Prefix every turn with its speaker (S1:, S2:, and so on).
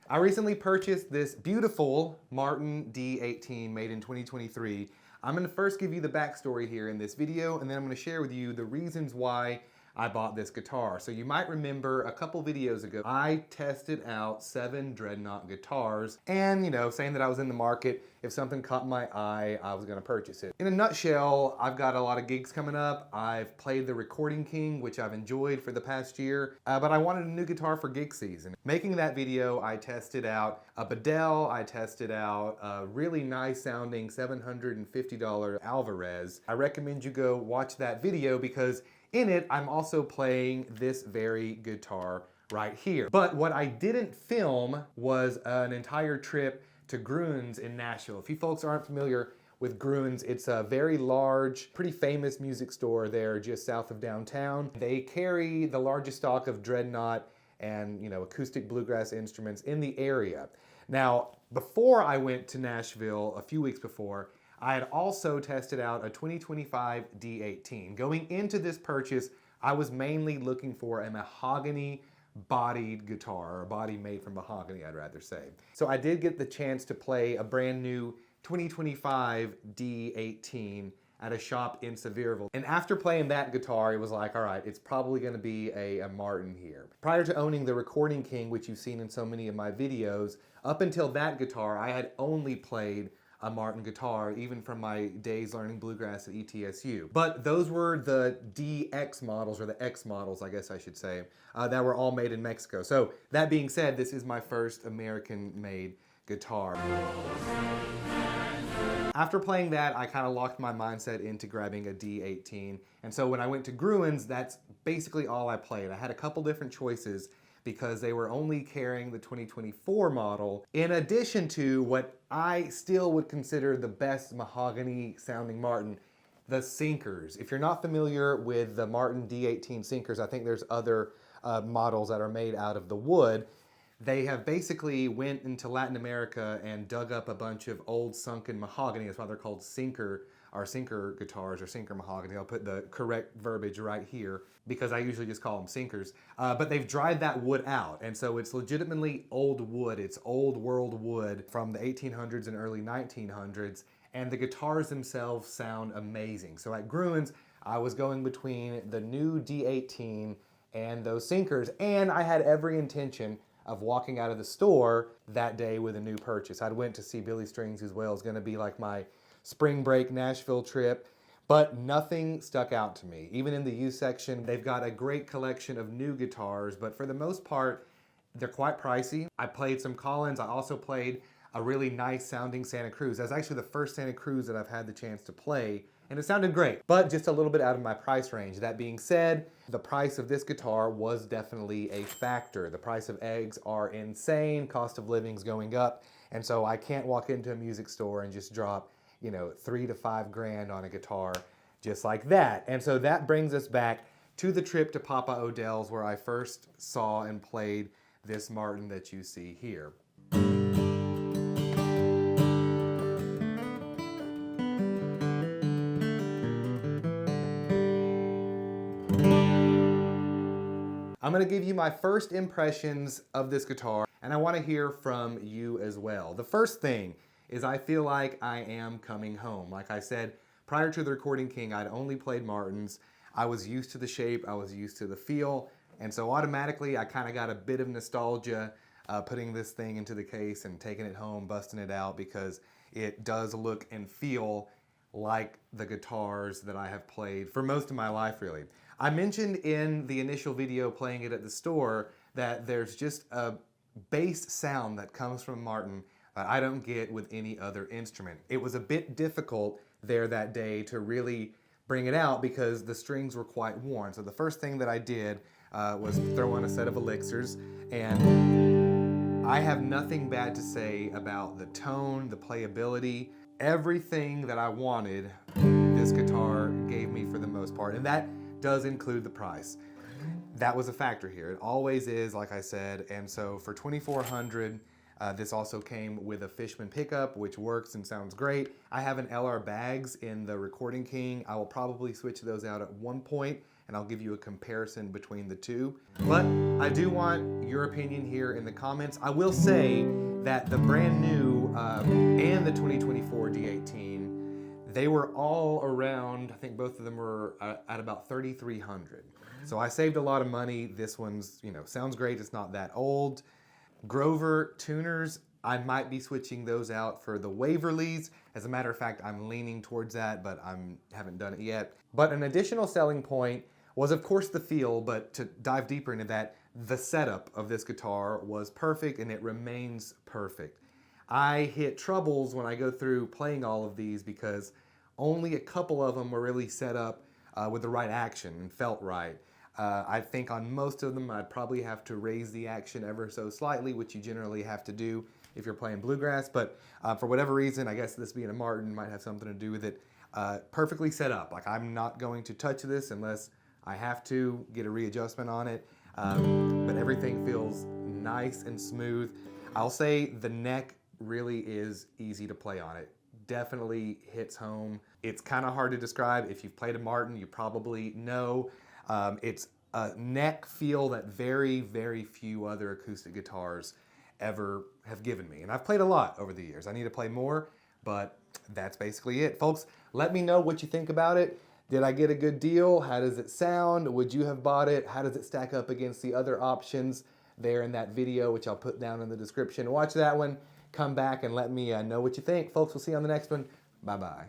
S1: I recently purchased this beautiful Martin D-18 made in 2023. I'm going to first give you the backstory here in this video, and then I'm going to share with you the reasons why I bought this guitar. So you might remember a couple videos ago, I tested out 7 dreadnought guitars and, saying that I was in the market. If something caught my eye, I was gonna purchase it. In a nutshell, I've got a lot of gigs coming up. I've played the Recording King, which I've enjoyed for the past year, but I wanted a new guitar for gig season. Making that video, I tested out a Bedell, I tested out a really nice sounding $750 Alvarez. I recommend you go watch that video because in it, I'm also playing this very guitar right here. But what I didn't film was an entire trip to Gruhn's in Nashville. If you folks aren't familiar with Gruhn's, it's a very large, pretty famous music store there just south of downtown. They carry the largest stock of dreadnought and acoustic bluegrass instruments in the area. Now, before I went to Nashville, a few weeks before, I had also tested out a 2025 D-18. Going into this purchase, I was mainly looking for a mahogany bodied guitar, or a body made from mahogany, I'd rather say. So I did get the chance to play a brand new 2025 D-18 at a shop in Sevierville. And after playing that guitar, it was like, all right, it's probably gonna be a Martin here. Prior to owning the Recording King, which you've seen in so many of my videos, up until that guitar, I had only played a Martin guitar, even from my days learning bluegrass at ETSU. But those were the DX models, or the X models, I guess I should say, that were all made in Mexico. So that being said, this is my first American-made guitar. After playing that, I kind of locked my mindset into grabbing a D-18. And so when I went to Gruhn's, that's basically all I played. I had a couple different choices because they were only carrying the 2024 model, in addition to what I still would consider the best mahogany sounding Martin, the sinkers. If you're not familiar with the Martin D-18 sinkers, I think there's other models that are made out of the wood. They have basically went into Latin America and dug up a bunch of old sunken mahogany. That's why they're called sinker guitars, or sinker mahogany. I'll put the correct verbiage right here because I usually just call them sinkers. But they've dried that wood out, and so it's legitimately old wood. It's old world wood from the 1800s and early 1900s, and the guitars themselves sound amazing. So at Gruhn's, I was going between the new D-18 and those sinkers, and I had every intention of walking out of the store that day with a new purchase. I went to see Billy Strings as well. It's gonna be like my spring break Nashville trip, but nothing stuck out to me. Even in the used section, they've got a great collection of new guitars, but for the most part, they're quite pricey. I played some Collins. I also played a really nice sounding Santa Cruz. That's actually the first Santa Cruz that I've had the chance to play, and it sounded great, but just a little bit out of my price range. That being said, the price of this guitar was definitely a factor. The price of eggs are insane, cost of living's going up, and so I can't walk into a music store and just drop $3 to $5 grand on a guitar just like that. And so that brings us back to the trip to Papa Odell's, where I first saw and played this Martin that you see here. I'm gonna give you my first impressions of this guitar, and I wanna hear from you as well. The first thing is I feel like I am coming home. Like I said, prior to the Recording King, I'd only played Martins. I was used to the shape, I was used to the feel, and so automatically I kind of got a bit of nostalgia putting this thing into the case and taking it home, busting it out, because it does look and feel like the guitars that I have played for most of my life, really. I mentioned in the initial video playing it at the store that there's just a bass sound that comes from Martin that I don't get with any other instrument. It was a bit difficult there that day to really bring it out because the strings were quite worn. So the first thing that I did was throw on a set of elixirs, and I have nothing bad to say about the tone, the playability, everything that I wanted this guitar gave me for the most part, and that does include the price. That was a factor here. It always is, like I said, and so for $2,400, this also came with a Fishman pickup, which works and sounds great. I have an LR Bags in the Recording King. I will probably switch those out at one point and I'll give you a comparison between the two. But I do want your opinion here in the comments. I will say that the brand new and the 2024 D-18, they were all around, I think both of them were at about $3,300. So I saved a lot of money. This one's, sounds great. It's not that old. Grover tuners, I might be switching those out for the Waverleys. As a matter of fact, I'm leaning towards that, but I haven't done it yet. But an additional selling point was, of course, the feel, but to dive deeper into that, the setup of this guitar was perfect, and it remains perfect. I hit troubles when I go through playing all of these because only a couple of them were really set up with the right action and felt right. I think on most of them, I'd probably have to raise the action ever so slightly, which you generally have to do if you're playing bluegrass. But for whatever reason, I guess this being a Martin might have something to do with it. Perfectly set up. Like, I'm not going to touch this unless I have to get a readjustment on it. But everything feels nice and smooth. I'll say the neck really is easy to play on it. Definitely hits home. It's kind of hard to describe. If you've played a Martin, you probably know. It's a neck feel that very, very few other acoustic guitars ever have given me. And I've played a lot over the years. I need to play more, but that's basically it. Folks, let me know what you think about it. Did I get a good deal? How does it sound? Would you have bought it? How does it stack up against the other options there in that video, which I'll put down in the description? Watch that one. Come back and let me know what you think. Folks, we'll see you on the next one. Bye-bye.